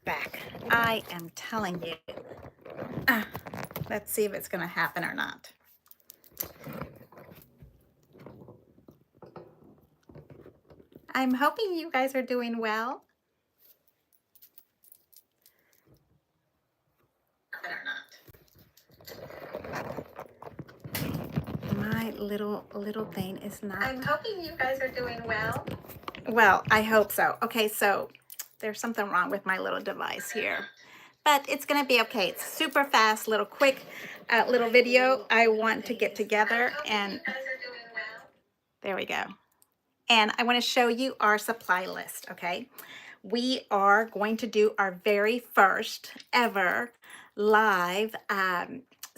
back. I am telling you. Ah, let's see if it's going to happen or not. I'm hoping you guys are doing well. My little thing is not. I'm hoping you guys are doing well. Well, I hope so. Okay, so there's something wrong with my little device here, but it's gonna be okay. It's super fast, little quick, little video I want to get together, and there we go. And I want to show you our supply list. Okay, we are going to do our very first ever live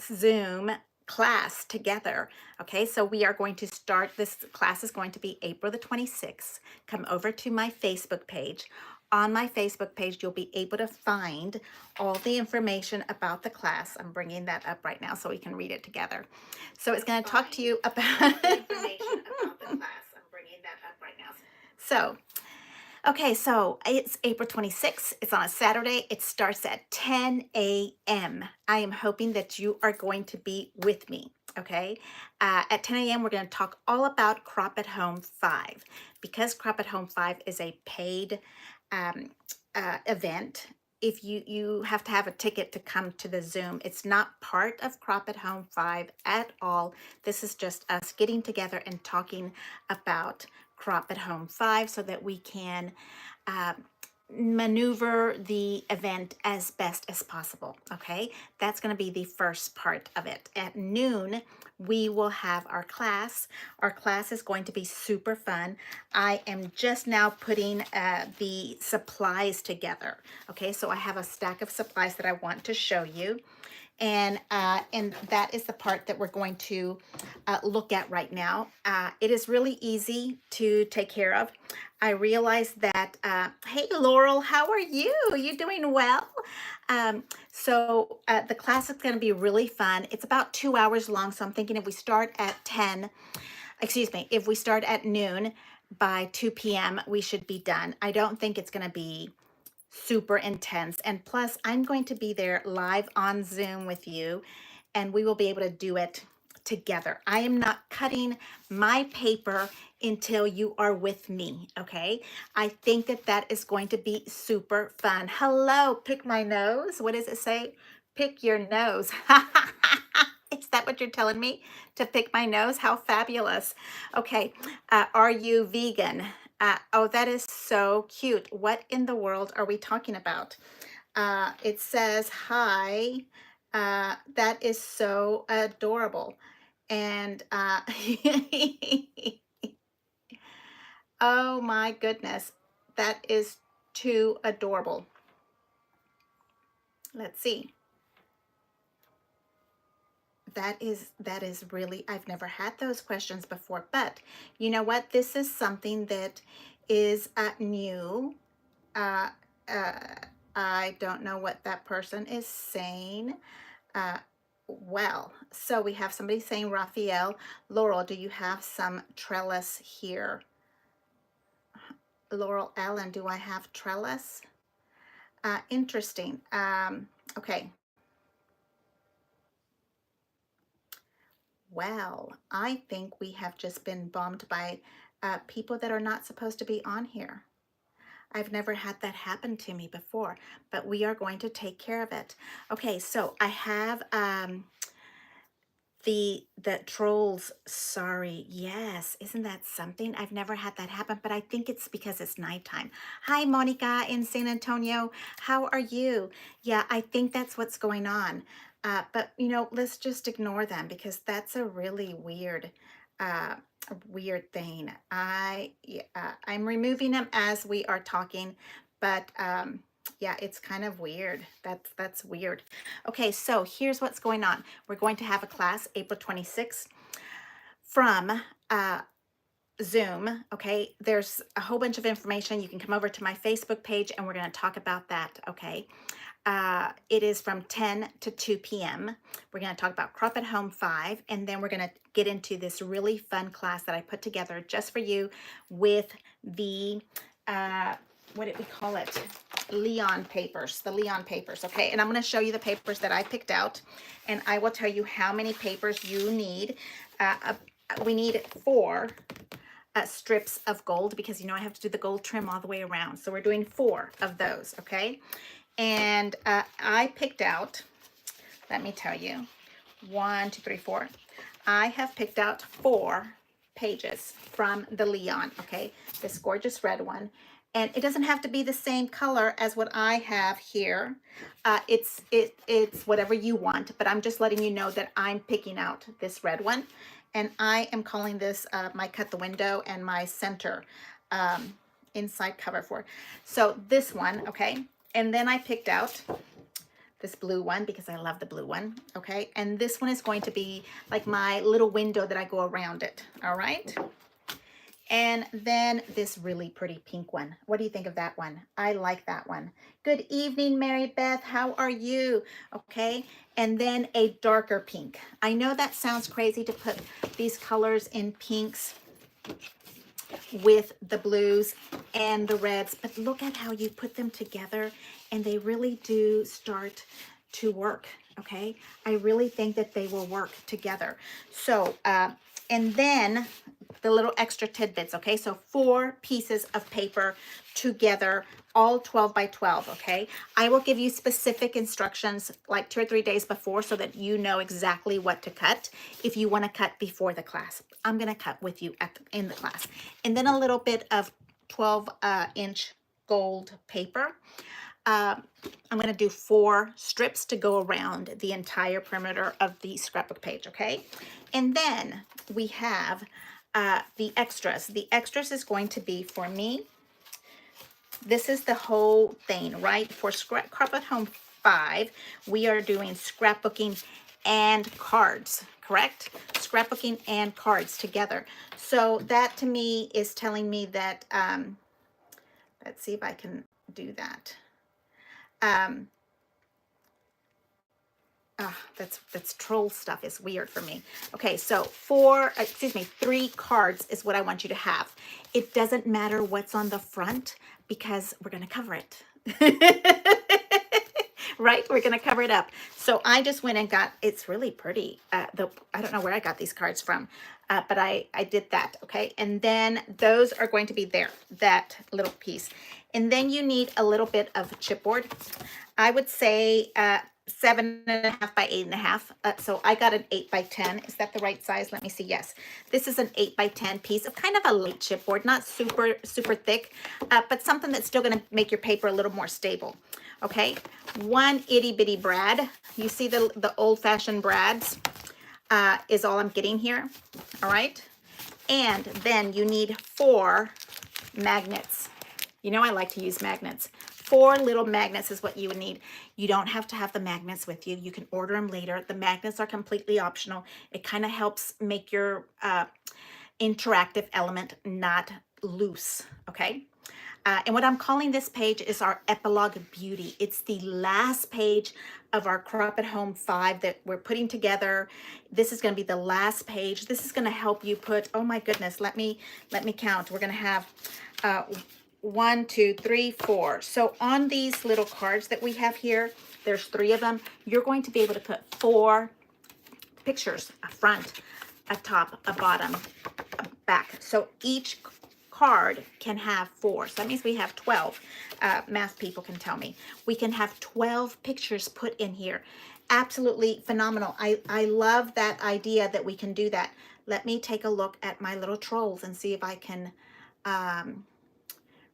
Zoom class together. Okay, so we are going to start, this class is going to be April the 26th. Come over to my Facebook page. On my Facebook page, you'll be able to find all the information about the class. I'm bringing that up right now so we can read it together. So it's going to talk to you about information about the class. I'm bringing that up right now. So okay, so it's April 26th. It's on a Saturday. It starts at 10 a.m. I am hoping that you are going to be with me, okay? At 10 a.m., we're going to talk all about Crop at Home 5. Because Crop at Home 5 is a paid um, event, if you have to have a ticket to come to the Zoom. It's not part of Crop at Home 5 at all. This is just us getting together and talking about Crop at Home 5 so that we can uh, maneuver the event as best as possible. Okay, that's going to be the first part of it. At noon, we will have our class. Our class is going to be super fun. I am just now putting the supplies together. Okay, so I have a stack of supplies that I want to show you. And that is the part that we're going to look at right now. It is really easy to take care of. I realize that, hey, Laurel, how are you? You doing well? The class is going to be really fun. It's about 2 hours long, so I'm thinking if we start at if we start at noon, by 2 p.m., we should be done. I don't think it's going to be super intense. And plus, I'm going to be there live on Zoom with you, and we will be able to do it together. I am not cutting my paper until you are with me, okay? I think that that is going to be super fun. Hello, pick my nose. What does it say? Pick your nose. Is that what you're telling me? To pick my nose? How fabulous. Okay, are you vegan? Oh, that is so cute. What in the world are we talking about? It says, hi. That is so adorable. And oh my goodness, that is too adorable. Let's see. That is really, I've never had those questions before, but you know what? This is something that is new. Uh, uh, I don't know what that person is saying. Well, so we have somebody saying, Raphael, Laurel, do you have some trellis here? Laurel Ellen, do I have trellis? Interesting. Okay. Well, I think we have just been bombed by people that are not supposed to be on here. I've never had that happen to me before, but we are going to take care of it. Okay, so I have the trolls, sorry. Yes, isn't that something? I've never had that happen, but I think it's because it's nighttime. Hi, Monica in San Antonio. How are you? Yeah, I think that's what's going on. But you know, let's just ignore them because that's a really uh, weird thing. I'm removing them as we are talking, but yeah, it's kind of weird. That's weird. Okay, so here's what's going on. We're going to have a class April 26th from Zoom. Okay, there's a whole bunch of information. You can come over to my Facebook page and we're going to talk about that. Okay, it is from 10 to 2 p.m. We're going to talk about Crop at Home 5, and then we're going to get into this really fun class that I put together just for you with the what did we call it? Leon papers, the Leon papers, okay? And I'm gonna show you the papers that I picked out, and I will tell you how many papers you need. We need 4 strips of gold, because you know I have to do the gold trim all the way around. So we're doing 4 of those, okay? And I picked out, let me tell you, 1, 2, 3, 4. I have picked out 4 pages from the Leon, okay? This gorgeous red one. And it doesn't have to be the same color as what I have here. It's whatever you want, but I'm just letting you know that I'm picking out this red one. And I am calling this my cut the window and my center inside cover for. So this one, okay? And then I picked out this blue one because I love the blue one, okay? And this one is going to be like my little window that I go around it, all right? And then this really pretty pink one. What do you think of that one? I like that one. Good evening, Mary Beth. How are you? Okay. And then a darker pink. I know that sounds crazy to put these colors in pinks with the blues and the reds, but look at how you put them together and they really do start to work. Okay. I really think that they will work together. So, and then the little extra tidbits. Okay. So 4 pieces of paper together, all 12 by 12. Okay. I will give you specific instructions like 2 or 3 days before so that you know exactly what to cut if you want to cut before the class. I'm going to cut with you in the class. And then a little bit of 12-inch gold paper. I'm going to do 4 strips to go around the entire perimeter of the scrapbook page, okay? And then we have the extras. The extras is going to be for me. This is the whole thing, right? For Carpet Home 5, we are doing scrapbooking and cards, correct? Scrapbooking and cards together. So that to me is telling me that, let's see if I can do that. That's troll stuff. Is weird for me. Okay, so 3 cards is what I want you to have. It doesn't matter what's on the front because we're going to cover it. Right? We're going to cover it up. So I just went and got, it's really pretty. I don't know where I got these cards from, but I did that. Okay. And then those are going to be there, that little piece. And then you need a little bit of chipboard. I would say 7.5 by 8.5. So I got an 8 by 10. Is that the right size? Let me see. Yes, this is an 8 by 10 piece of kind of a light chipboard, not super thick, but something that's still going to make your paper a little more stable. Okay, 1 itty bitty brad. You see the old fashioned brads is all I'm getting here. All right, and then you need 4 magnets. You know I like to use magnets. 4 little magnets is what you would need. You don't have to have the magnets with you. You can order them later. The magnets are completely optional. It kind of helps make your interactive element not loose, okay? And what I'm calling this page is our Epilogue Beauty. It's the last page of our Crop at Home 5 that we're putting together. This is going to be the last page. This is going to help you put, oh my goodness, let me count. We're going to have 1, 2, 3, 4. So on these little cards that we have here, there's 3 of them. You're going to be able to put 4 pictures, a front, a top, a bottom, a back. So each card can have 4. So that means we have 12. Math people can tell me. We can have 12 pictures put in here. Absolutely phenomenal. I love that idea that we can do that. Let me take a look at my little trolls and see if I can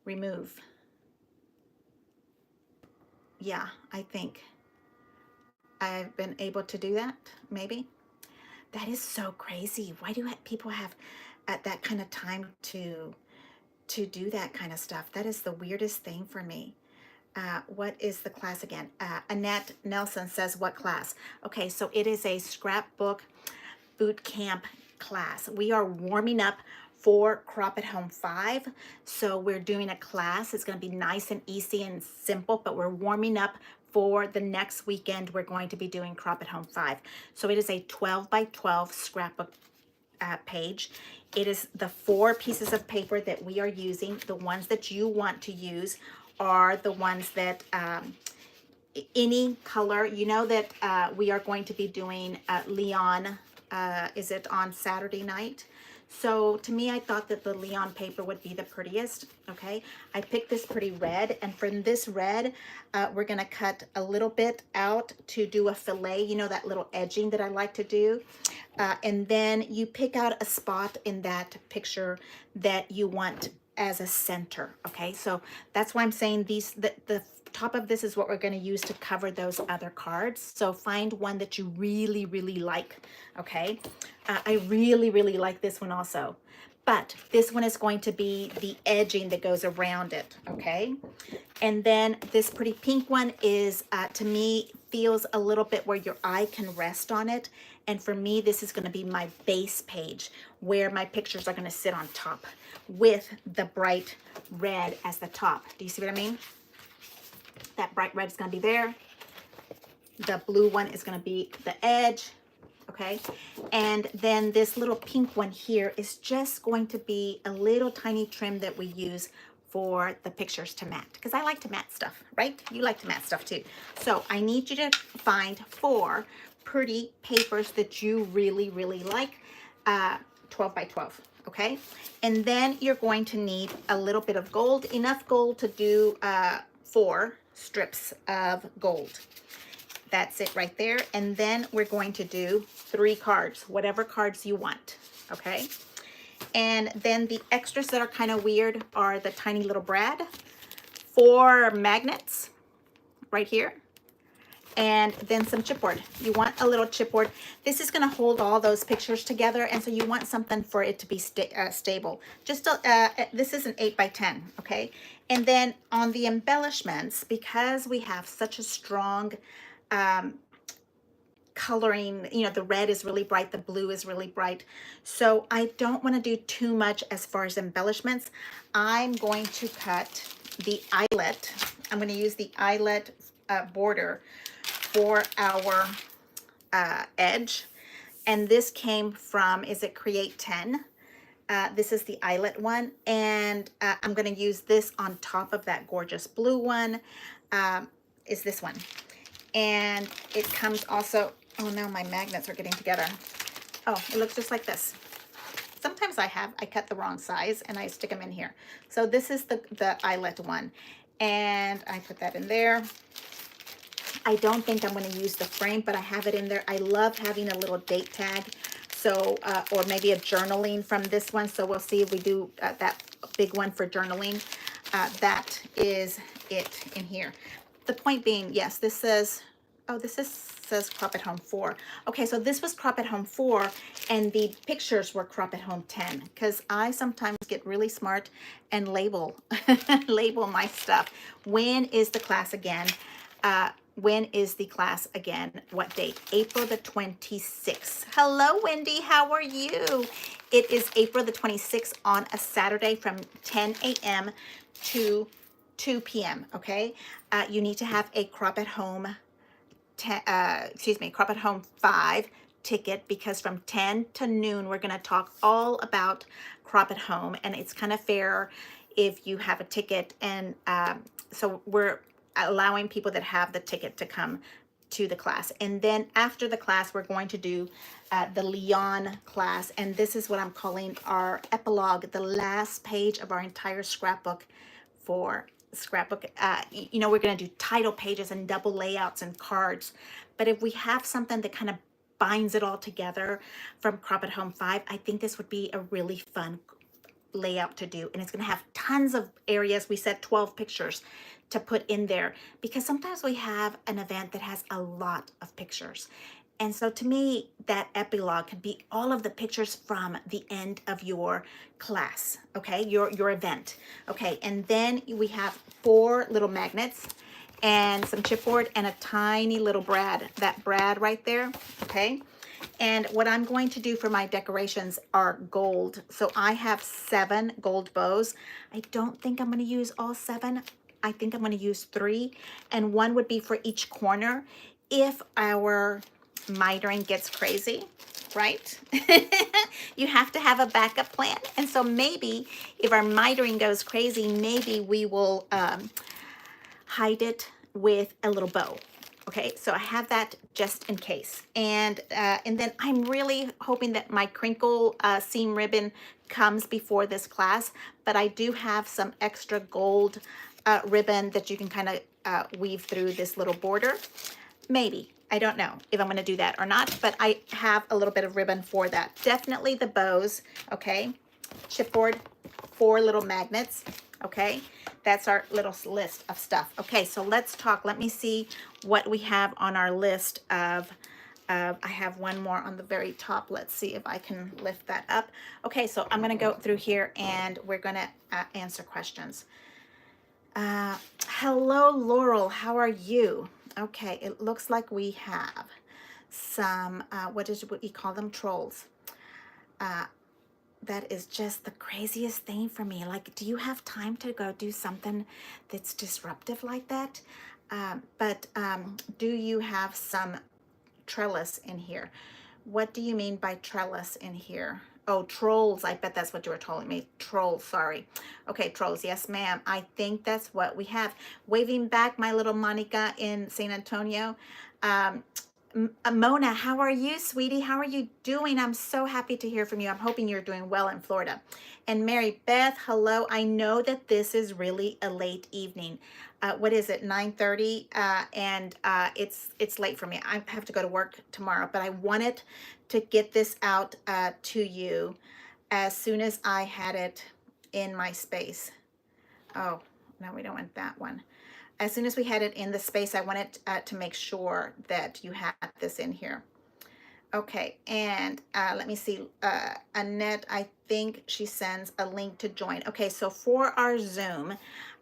remove. Yeah, I think I've been able to do that, maybe. That is so crazy. Why do people have that kind of time to do that kind of stuff? That is the weirdest thing for me. What is the class again? Annette Nelson says, what class? Okay, so it is a scrapbook boot camp class. We are warming up for Crop at Home 5. So we're doing a class. It's going to be nice and easy and simple, but we're warming up for the next weekend. We're going to be doing Crop at Home 5. So it is a 12 by 12 scrapbook page. It is the 4 pieces of paper that we are using. The ones that you want to use are the ones that any color. You know that we are going to be doing Leon, is it on Saturday night? So to me, I thought that the Leon paper would be the prettiest. Okay, I picked this pretty red, and from this red, we're gonna cut a little bit out to do a fillet, you know, that little edging that I like to do. And then you pick out a spot in that picture that you want as a center. Okay, so that's why I'm saying the top of this is what we're going to use to cover those other cards. So find one that you really, really like. Okay, I really, really like this one also. But this one is going to be the edging that goes around it, okay? And then this pretty pink one is, to me, feels a little bit where your eye can rest on it. And for me, this is gonna be my base page where my pictures are gonna sit on top with the bright red as the top. Do you see what I mean? That bright red is gonna be there. The blue one is gonna be the edge. Okay, and then this little pink one here is just going to be a little tiny trim that we use for the pictures to mat, because I like to mat stuff, right? You like to mat stuff too. So I need you to find 4 pretty papers that you really, really like, 12 by 12, okay? And then you're going to need a little bit of gold, enough gold to do 4 strips of gold. That's it right there. And then we're going to do 3 cards, whatever cards you want, okay? And then the extras that are kind of weird are the tiny little brad, 4 magnets right here, and then some chipboard. You want a little chipboard. This is going to hold all those pictures together, and so you want something for it to be stable. Just this is an 8 by 10, okay? And then on the embellishments, because we have such a strong coloring, you know, the red is really bright, the blue is really bright, so I don't want to do too much as far as embellishments. I'm going to cut the eyelet. I'm going to use the eyelet border for our edge, and this came from, is it Create 10? This is the eyelet one, and I'm going to use this on top of that gorgeous blue one, is this one. And it comes also, oh no, my magnets are getting together. Oh, it looks just like this. Sometimes I cut the wrong size and I stick them in here. So this is the eyelet one. And I put that in there. I don't think I'm going to use the frame, but I have it in there. I love having a little date tag. So, or maybe a journaling from this one. So we'll see if we do that big one for journaling. That is it in here. The point being, yes, this says, oh, says Crop at Home 4. Okay, so this was Crop at Home 4, and the pictures were Crop at Home 10, because I sometimes get really smart and label my stuff. When is the class again? When is the class again? What date? April the 26th. Hello, Wendy. How are you? It is April the 26th on a Saturday from 10 a.m. to 2 p.m. Okay, you need to have a Crop at Home, Crop at Home 5 ticket, because from 10 to noon we're going to talk all about Crop at Home, and it's kind of fair if you have a ticket, and so we're allowing people that have the ticket to come to the class. And then after the class, we're going to do the Leon class, and this is what I'm calling our epilogue, the last page of our entire scrapbook. For Scrapbook, you know, we're going to do title pages and double layouts and cards, but if we have something that kind of binds it all together from Crop at Home 5, I think this would be a really fun layout to do, and it's going to have tons of areas. We said 12 pictures to put in there, because sometimes we have an event that has a lot of pictures. And so to me, that epilogue can be all of the pictures from the end of your class, okay, your event. Okay, and then we have 4 little magnets and some chipboard and a tiny little brad, that brad right there, okay? And what I'm going to do for my decorations are gold. So I have 7 gold bows. I don't think I'm going to use all 7. I think I'm going to use 3, and 1 would be for each corner if our mitering gets crazy. right? You have to have a backup plan. And so maybe if our mitering goes crazy, maybe we will hide it with a little bow. Okay, so I have that just in case. And then I'm really hoping that my crinkle seam ribbon comes before this class, but I do have some extra gold ribbon that you can kind of weave through this little border. Maybe. I don't know if I'm going to do that or not, but I have a little bit of ribbon for that. Definitely the bows, okay? Chipboard, 4 little magnets, okay? That's our little list of stuff. Okay, so let's talk. Let me see what we have on our list of I have one more on the very top. Let's see if I can lift that up. Okay, so I'm going to go through here and we're going to answer questions. Hello, Laurel. How are you? Okay, it looks like we have some, what you call them? Trolls. That is just the craziest thing for me. Like, do you have time to go do something that's disruptive like that? But do you have some trellis in here? What do you mean by trellis in here? Oh, trolls. I bet that's what you were telling me. Trolls, sorry. Okay, trolls. Yes, ma'am. I think that's what we have. Waving back, my little Monica in San Antonio. Mona, how are you, sweetie? How are you doing? I'm so happy to hear from you. I'm hoping you're doing well in Florida. And Mary Beth, hello. I know that this is really a late evening. What is it, 9:30? And it's late for me. I have to go to work tomorrow, but I wanted to get this out to you as soon as I had it in my space. Oh, no, we don't want that one. As soon as we had it in the space, I wanted to make sure that you had this in here. Okay, and let me see. Annette, I think she sends a link to join. Okay, so for our Zoom,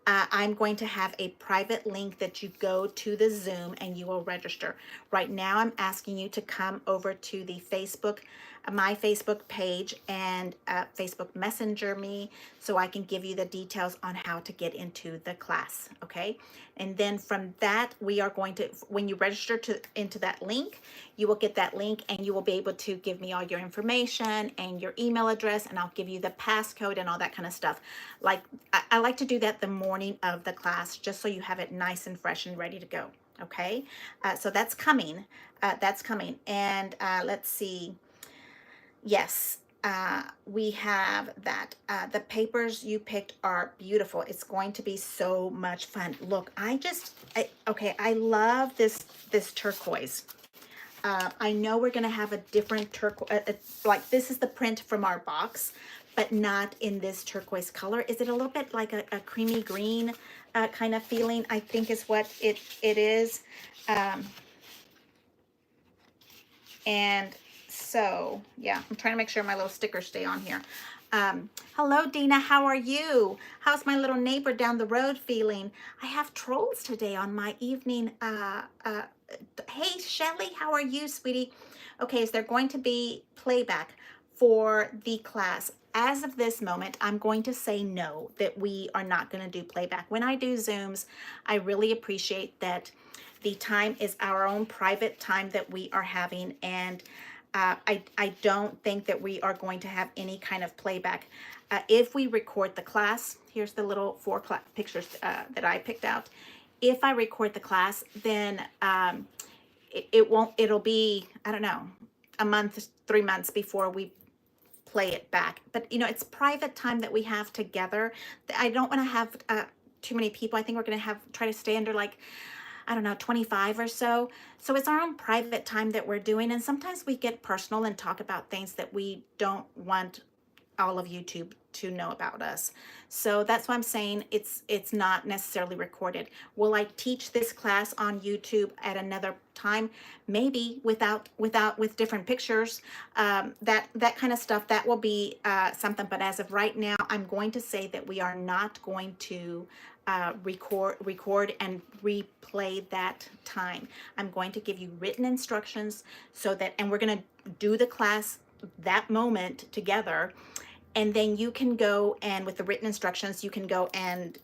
I'm going to have a private link that you go to the Zoom and you will register. Right now, I'm asking you to come over to the Facebook, my Facebook page, and Facebook Messenger me so I can give you the details on how to get into the class, okay? And then from that, we are going to, when you register into that link, you will get that link and you will be able to give me all your information and your email address, and I'll give you the passcode and all that kind of stuff. Like, I like to do that the morning of the class just so you have it nice and fresh and ready to go, okay? So that's coming. And let's see. Yes, we have that. The papers you picked are beautiful. It's going to be so much fun. Look, okay, I love this turquoise. I know we're going to have a different turquoise, like this is the print from our box, but not in this turquoise color. Is it a little bit like a creamy green kind of feeling? I think is what it is. And so, yeah, I'm trying to make sure my little stickers stay on here. Hello, Dina. How are you? How's my little neighbor down the road feeling? I have trolls today on my evening. Hey, Shelly, how are you, sweetie? Okay, is there going to be playback for the class? As of this moment, I'm going to say no, that we are not going to do playback. When I do Zooms, I really appreciate that the time is our own private time that we are having, and I don't think that we are going to have any kind of playback. If we record the class, here's the little 4 pictures that I picked out. If I record the class, then it'll be, I don't know, a month, 3 months before we play it back. But you know, it's private time that we have together. I don't want to have too many people. I think we're going to try to stay under like, I don't know, 25 or so. So it's our own private time that we're doing. And sometimes we get personal and talk about things that we don't want all of YouTube to know about us. So that's why I'm saying it's not necessarily recorded. Will I teach this class on YouTube at another time? Maybe with different pictures, that kind of stuff. That will be something. But as of right now, I'm going to say that we are not going to record and replay that time. I'm going to give you written instructions so that, and we're going to do the class that moment together, and then you can go and with the written instructions, you can go and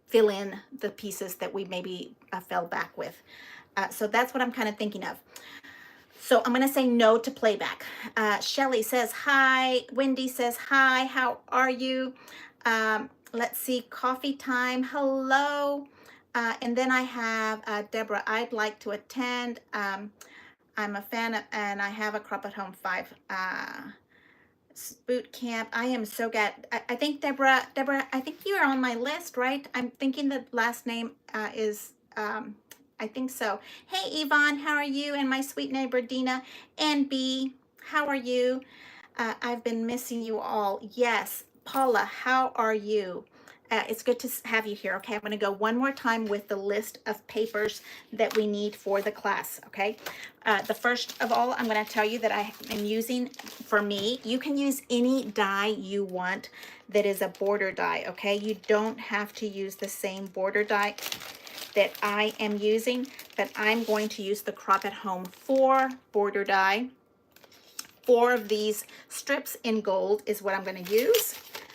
fill in the pieces that we maybe fell back with. So that's what I'm kind of thinking of. So I'm going to say no to playback. Shelly says hi. Wendy says hi. How are you? Let's see. Coffee time. Hello. And then I have Deborah. I'd like to attend. I'm a fan of, and I have a CAH5 boot camp. I am so glad. I think Deborah, I think you're on my list, right? I'm thinking the last name is, I think so. Hey, Yvonne, how are you? And my sweet neighbor, Dina. And B, how are you? I've been missing you all. Yes. Paula, how are you? It's good to have you here. Okay, I'm going to go one more time with the list of papers that we need for the class. Okay, the first of all, I'm going to tell you that I am using, for me, you can use any die you want that is a border die. Okay, you don't have to use the same border die that I am using, but I'm going to use the Crop at Home 4 border die. 4 of these strips in gold is what I'm going to use.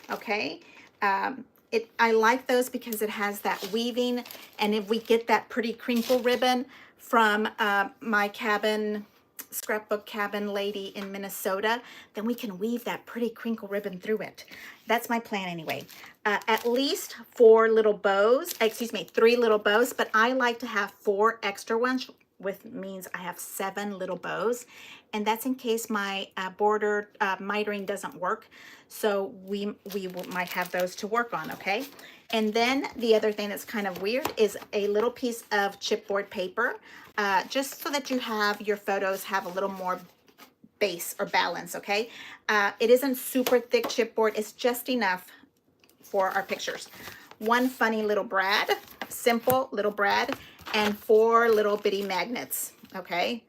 Okay, I like those because it has that weaving, and if we get that pretty crinkle ribbon from my cabin, scrapbook cabin lady in Minnesota, then we can weave that pretty crinkle ribbon through it. That's my plan anyway. At least 4 little bows, excuse me, 3 little bows, but I like to have 4 extra ones, which means I have 7 little bows, and that's in case my border mitering doesn't work. So we might have those to work on, okay? And then the other thing that's kind of weird is a little piece of chipboard paper, just so that you have your photos have a little more base or balance, okay? It isn't super thick chipboard, it's just enough for our pictures. 1 funny little brad, simple little brad, and 4 little bitty magnets, okay?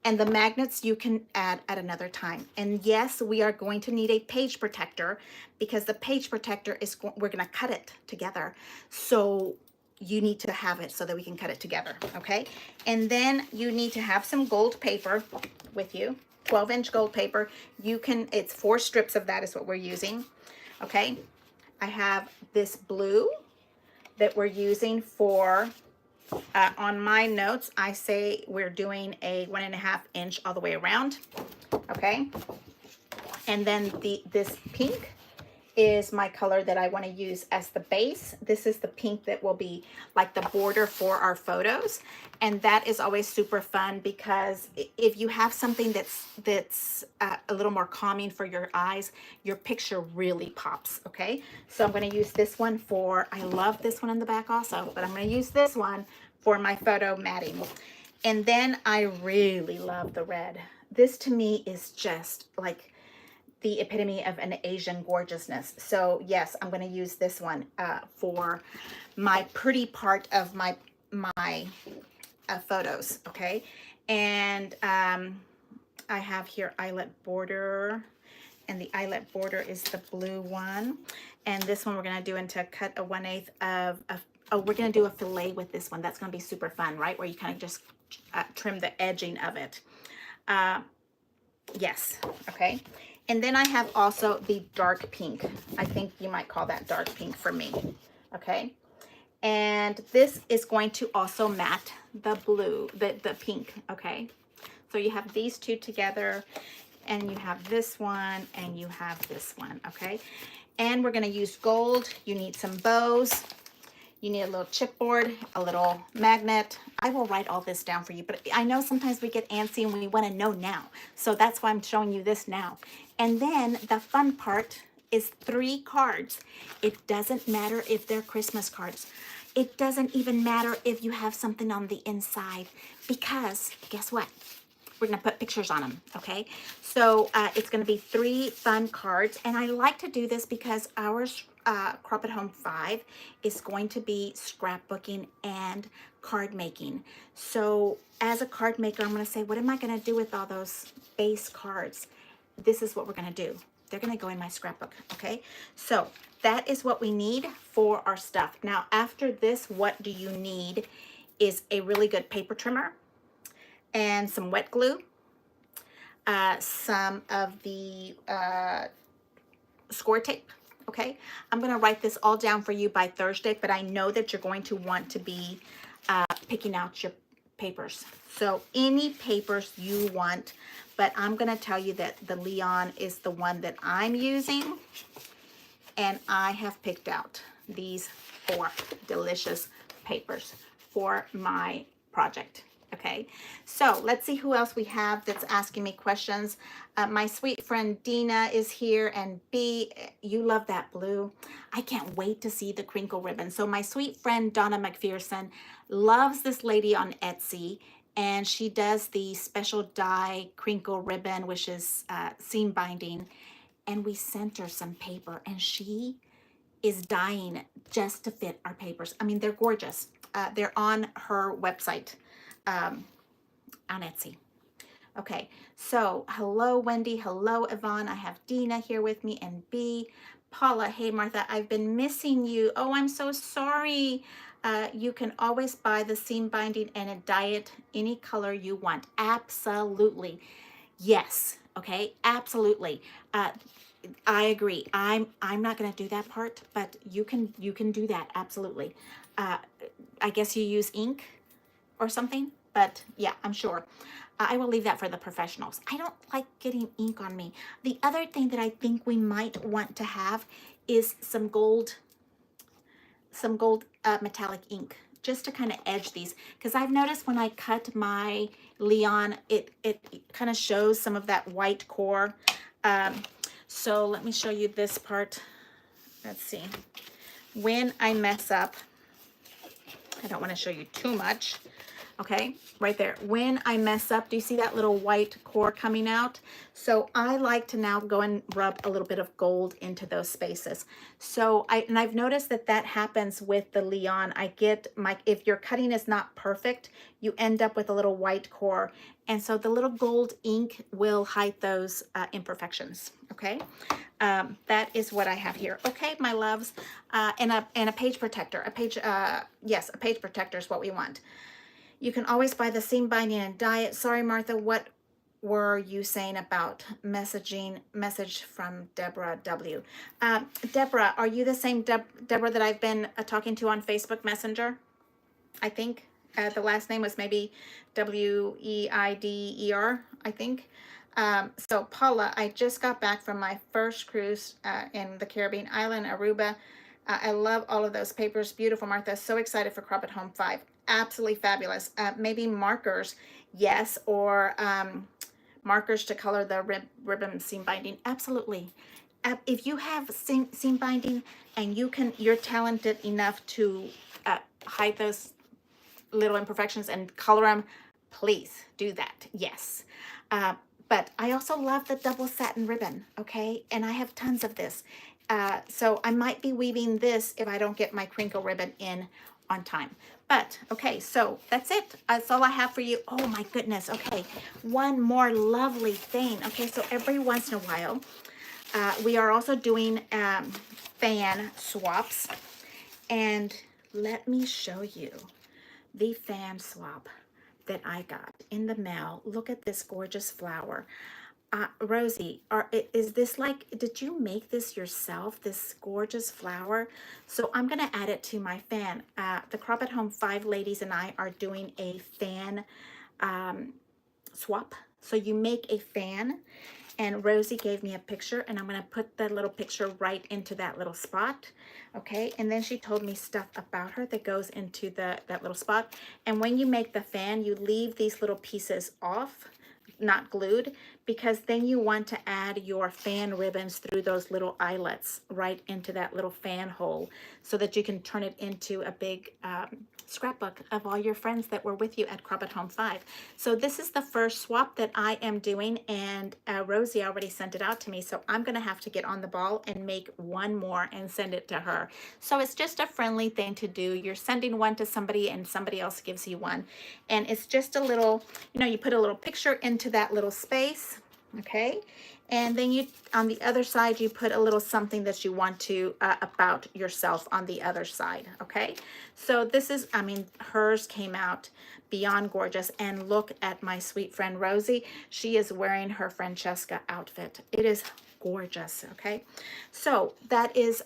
And the magnets you can add at another time. And yes, we are going to need a page protector, because the page protector is, we're gonna cut it together. So you need to have it so that we can cut it together, okay? And then you need to have some gold paper with you, 12-inch gold paper. You can, it's 4 strips of that is what we're using, okay? I have this blue that we're using for, on my notes, I say we're doing a 1.5 inch all the way around, okay? And then this pink is my color that I want to use as the base. This is the pink that will be like the border for our photos. And that is always super fun, because if you have something that's a little more calming for your eyes, your picture really pops, okay? So I'm going to use this one for, I love this one in the back also, but I'm going to use this one for my photo matting. And then I really love the red. This to me is just like the epitome of an Asian gorgeousness. So yes, I'm going to use this one for my pretty part of my photos, okay? And I have here eyelet border, and the eyelet border is the blue one. And this one we're going to do into cut a 1/8 of oh, we're going to do a fillet with this one. That's going to be super fun, right? Where you kind of just trim the edging of it. Yes, okay. And then I have also the dark pink. I think you might call that dark pink for me, okay? And this is going to also matte the blue, the pink, okay? So you have these 2 together, and you have this one, and you have this one, okay? And we're gonna use gold. You need some bows. You need a little chipboard, a little magnet. I will write all this down for you, but I know sometimes we get antsy and we want to know now. So that's why I'm showing you this now. And then the fun part is 3 cards. It doesn't matter if they're Christmas cards. It doesn't even matter if you have something on the inside, because guess what? We're going to put pictures on them, okay? So it's going to be 3 fun cards, and I like to do this because ours Crop at Home 5 is going to be scrapbooking and card making. So as a card maker, I'm going to say, what am I going to do with all those base cards? This is what we're going to do. They're going to go in my scrapbook, okay? So that is what we need for our stuff. Now, after this, what do you need is a really good paper trimmer and some wet glue, some of the score tape, okay? I'm gonna write this all down for you by Thursday, but I know that you're going to want to be picking out your papers. So any papers you want, but I'm going to tell you that the Leon is the one that I'm using, and I have picked out these 4 delicious papers for my project. Okay, so let's see who else we have that's asking me questions. My sweet friend Dina is here, and B, you love that blue. I can't wait to see the crinkle ribbon. So my sweet friend Donna McPherson loves this lady on Etsy, and she does the special die crinkle ribbon, which is seam binding. And we sent her some paper, and she is dying just to fit our papers. I mean, they're gorgeous. They're on her website, on Etsy. Okay, so hello, Wendy. Hello, Yvonne. I have Dina here with me, and B. Paula, hey, Martha, I've been missing you. Oh, I'm so sorry. You can always buy the seam binding and dye it any color you want. Absolutely. Yes. Okay, absolutely. I agree. I'm not going to do that part, but you can do that, absolutely. I guess you use ink or something, but yeah, I'm sure. I will leave that for the professionals. I don't like getting ink on me. The other thing that I think we might want to have is some gold metallic ink, just to kind of edge these, because I've noticed when I cut my Leon, it kind of shows some of that white core. So let me show you this part. Let's see. When I mess up, I don't want to show you too much. Okay, right there. When I mess up, do you see that little white core coming out? So I like to now go and rub a little bit of gold into those spaces. So I've noticed that that happens with the Leon. I get if your cutting is not perfect, you end up with a little white core. And so the little gold ink will hide those imperfections. Okay, that is what I have here. Okay, my loves, and a page protector. Yes, a page protector is what we want. You can always buy the seam binding and dye it. Sorry, Martha, what were you saying about message from Deborah W? Deborah, are you the same Deborah that I've been talking to on Facebook Messenger? I think the last name was maybe Weider, I think. So Paula, I just got back from my first cruise in the Caribbean island, Aruba. I love all of those papers. Beautiful, Martha. So excited for Crop at Home 5. Absolutely fabulous. Maybe markers, yes, or markers to color the ribbon seam binding. Absolutely. If you have seam binding and you're talented enough to hide those little imperfections and color them, please do that. Yes. But I also love the double satin ribbon. Okay. And I have tons of this. So I might be weaving this if I don't get my crinkle ribbon in on time. But okay, so that's it. That's all I have for you. Oh my goodness. Okay. One more lovely thing. Okay. So every once in a while, we are also doing fan swaps. And let me show you the fan swap that I got in the mail. Look at this gorgeous flower. Rosie, is this like, did you make this yourself, this gorgeous flower? So I'm going to add it to my fan. The Crop at Home 5 ladies and I are doing a fan swap. So you make a fan, and Rosie gave me a picture, and I'm going to put that little picture right into that little spot. Okay, and then she told me stuff about her that goes into that little spot. And when you make the fan, you leave these little pieces off, not glued, because then you want to add your fan ribbons through those little eyelets right into that little fan hole, so that you can turn it into a big scrapbook of all your friends that were with you at Crop at Home 5. So this is the first swap that I am doing, and Rosie already sent it out to me, so I'm going to have to get on the ball and make one more and send it to her. So it's just a friendly thing to do. You're sending one to somebody and somebody else gives you one, and it's just a little, you put a little picture into that little space. Okay, and then you, on the other side, you put a little something that you want to about yourself on the other side. Okay, so this is, I mean, hers came out beyond gorgeous. And look at my sweet friend Rosie. She is wearing her Francesca outfit. It is gorgeous. Okay, so that is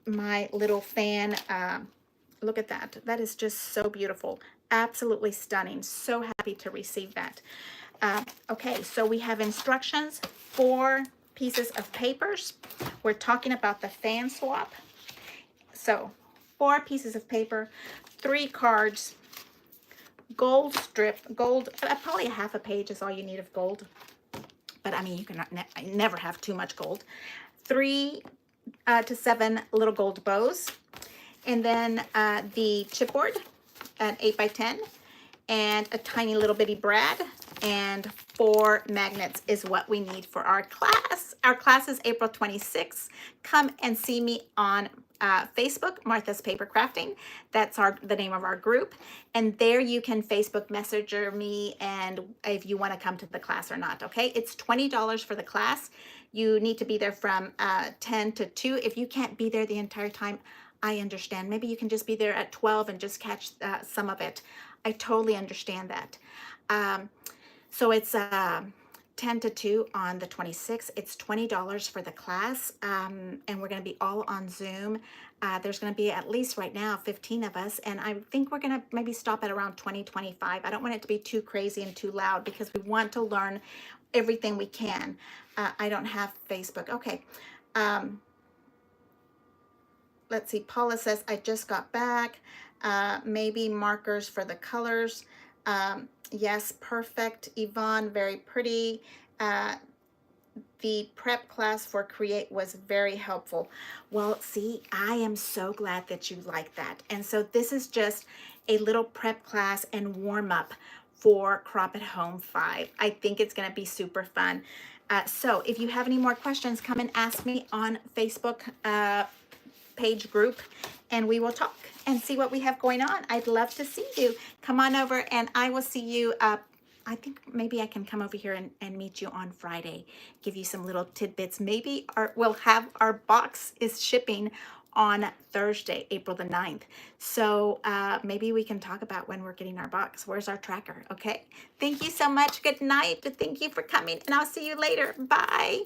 my little fan. Look at that. That is just so beautiful. absolutely stunning. So happy to receive that. Okay, so we have instructions, 4 pieces of papers. We're talking about the fan swap. So 4 pieces of paper, 3 cards, gold strip, gold, probably a half a page is all you need of gold. But I mean, you can never have too much gold. 3 to 7 little gold bows. And then the chipboard, an 8x10, and a tiny little bitty brad, and 4 magnets is what we need for our class. Our class is April 26th. Come and see me on Facebook, Martha's Paper Crafting. That's the name of our group. And there you can Facebook Messenger me and if you want to come to the class or not, okay? It's $20 for the class. You need to be there from 10 to 2. If you can't be there the entire time, I understand. Maybe you can just be there at 12 and just catch some of it. I totally understand that. So it's 10 to 2 on the 26th. It's $20 for the class, and we're going to be all on Zoom. There's going to be at least right now 15 of us, and I think we're going to maybe stop at around 20, 25. I don't want it to be too crazy and too loud because we want to learn everything we can. I don't have Facebook. Okay. Let's see, Paula says, I just got back. Maybe markers for the colors. Yes, perfect. Yvonne, very pretty. The prep class for Create was very helpful. Well, see, I am so glad that you like that. And so this is just a little prep class and warm up for Crop at Home 5. I think it's going to be super fun. So if you have any more questions, come and ask me on Facebook page group, and we will talk and see what we have going on. I'd love to see you. Come on over and I will see you. I think maybe I can come over here and meet you on Friday, give you some little tidbits. Maybe we'll have our box is shipping on Thursday, April the 9th. So maybe we can talk about when we're getting our box. Where's our tracker? Okay. Thank you so much. Good night. Thank you for coming, and I'll see you later. Bye.